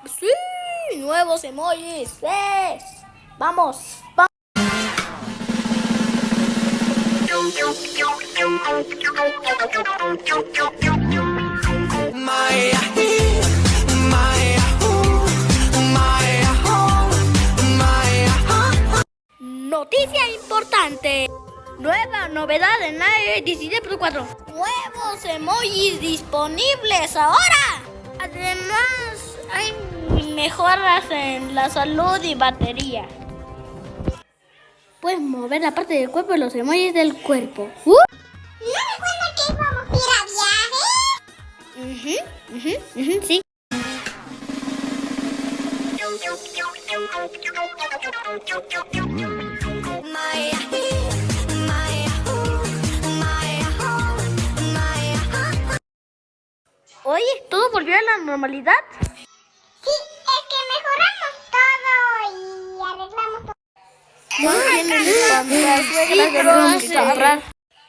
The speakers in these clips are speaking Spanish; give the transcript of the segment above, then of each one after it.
Sí, nuevos emojis. ¡Yes! Vamos, vamos. Noticia importante. Nueva novedad en iOS 17.4. Nuevos emojis disponibles ahora. Además, hay mejoras en la salud y batería. Puedes mover la parte del cuerpo y los emojis del cuerpo. ¿No recuerda que íbamos a ir a viaje? Sí. Oye, ¿todo volvió a la normalidad? Sí, es que mejoramos todo y arreglamos todo.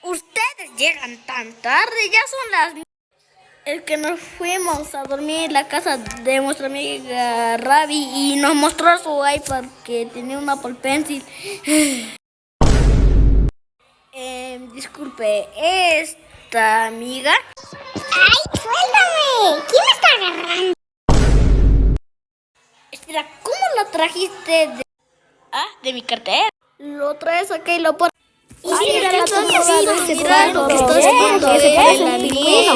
Ustedes llegan tan tarde, ya son las... Es que nos fuimos a dormir en la casa de nuestra amiga Ravi y nos mostró su iPad que tenía un Apple Pencil. Disculpe, ¿esta amiga? ¡Ay, suéltame! ¿Quién me está agarrando? Espera, ¿cómo lo trajiste de... de mi cartera? Lo traes acá y lo pones... Ay, mira qué la chido, mira lo que estoy haciendo, es el un pingüino.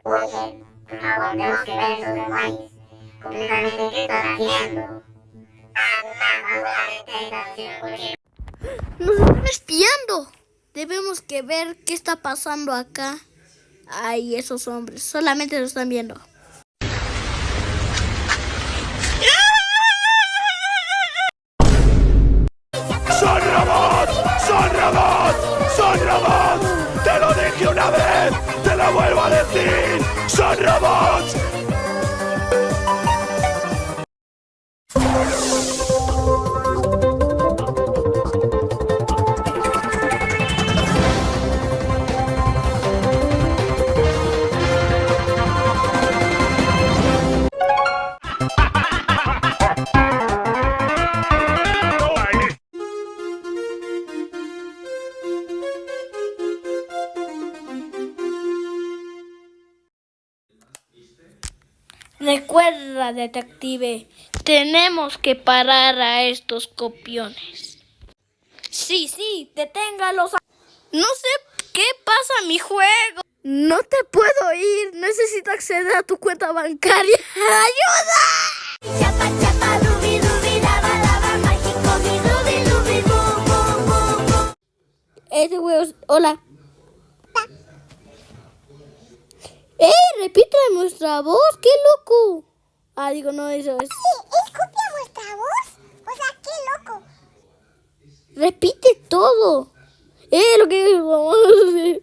Oye, ahora tenemos que ver esos demonios. Completamente qué están haciendo. Nos están espiando. Debemos que ver qué está pasando acá. Ay, esos hombres solamente lo están viendo. ¡Son robots! ¡Son robots! ¡Son robots! ¡Te lo dije una vez! ¡Te lo vuelvo a decir! ¡Son robots! Recuerda, detective, tenemos que parar a estos copiones. Sí, deténgalos. No sé qué pasa a mi juego. No te puedo ir. Necesito acceder a tu cuenta bancaria. ¡Ayuda! Chapa, chapa, rubi, rubi, lava, lava, mágico, mi rubi, rubi, bum, bum, bum, bum. Ese huevo es... Hola. Repite nuestra voz. ¡Qué loco! Digo, no, eso es... ¿Es copia nuestra voz? O sea, qué loco. Repite todo. Lo que vamos a hacer.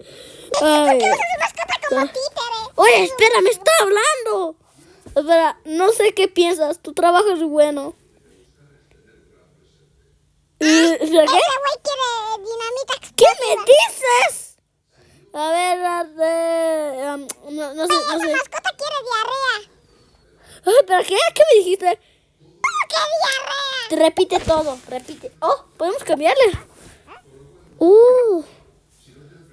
Ay. ¿Por qué usas mascota como títere? Oye, espera, me está hablando. Espera, no sé qué piensas. Tu trabajo es bueno. ¿Qué? Ese güey quiere dinamita explosiva. ¿Qué me dices? A ver, no sé. Esa mascota quiere diarrea. Ay, ¿pero qué? ¿Qué me dijiste? ¿Cómo que diarrea? repite todo, repite. Oh, podemos cambiarle.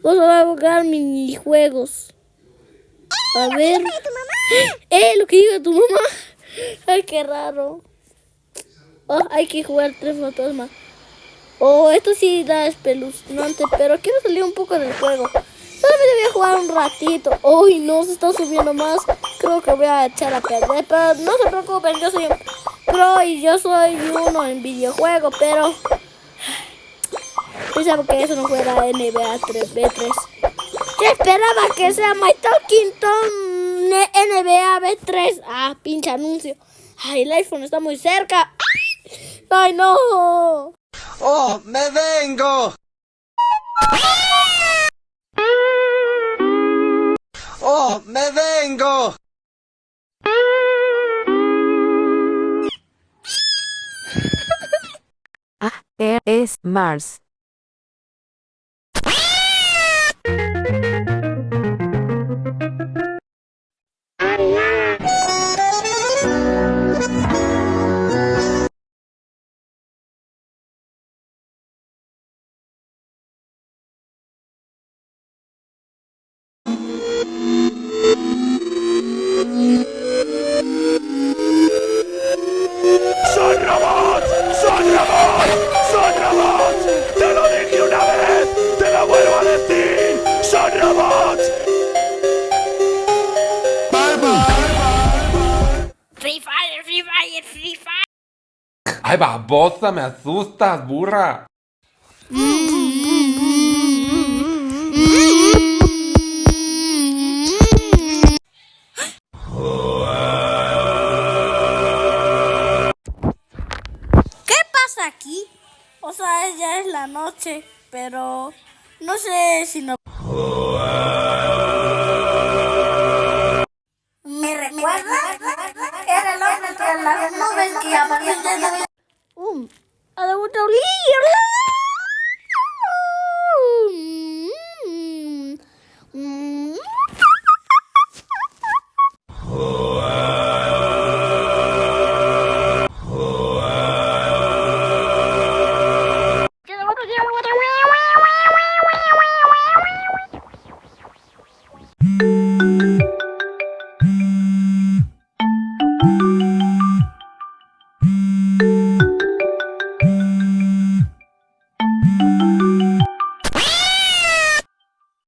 Vamos a jugar minijuegos. A ver. Lo que diga tu mamá. Ay, qué raro. Oh, hay que jugar 3 fantasmas. Oh, esto sí da espeluznante, pero quiero salir un poco del juego. Solamente voy a jugar un ratito. Uy, no, se está subiendo más. Creo que voy a echar a perder, pero no se preocupen, yo soy un pro y yo soy uno en videojuego, pero pensaba que eso no fuera NBA 3B3. Yo esperaba que sea My Talking Tom NBA B3. Ah, pinche anuncio. Ay, el iPhone está muy cerca. Ay, no. ¡Oh, me vengo! ¡Oh, me vengo! Es Mars. ¡Son robots! ¡Son robots! ¡Son robots! ¡Te lo dije una vez! ¡Te lo vuelvo a decir! ¡Son robots! Free Fire, Free Fire, Free Fire. ¡Ay, babosa! ¡Me asustas, burra! ¿Qué pasa aquí? O sea, ya es la noche, pero no sé si no... ¿Me recuerdas? Era el hombre entre las nubes que apareció. ¡A la